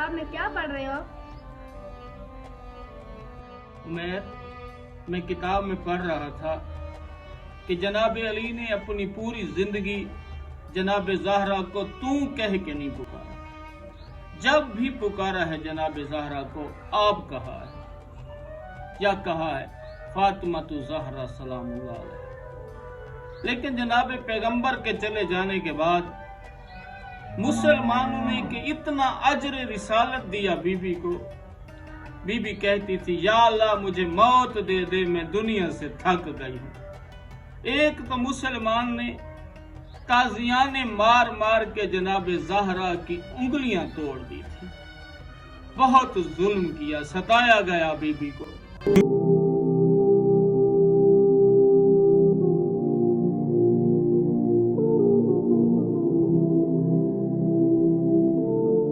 किताब में क्या पढ़ रहे हो? मैं किताब में पढ़ रहा था कि जनाब अली ने अपनी पूरी जिंदगी जनाब ज़हरा को तू कह के नहीं पुकारा। जब भी पुकारा है जनाब ज़हरा को आप कहा है या कहा है फातिमा तु ज़हरा सलामुल्लाह अलैहा। लेकिन जनाब पैगंबर के चले जाने के बाद मुसलमानों ने कि इतना अजर रिसालत दिया बीबी को। बीबी कहती थी या अल्लाह मुझे मौत दे दे, मैं दुनिया से थक गई हूं। एक तो मुसलमान ने काजियां ने मार मार के जनाब ज़हरा की उंगलियां तोड़ दी थी। बहुत जुल्म किया, सताया गया बीबी को।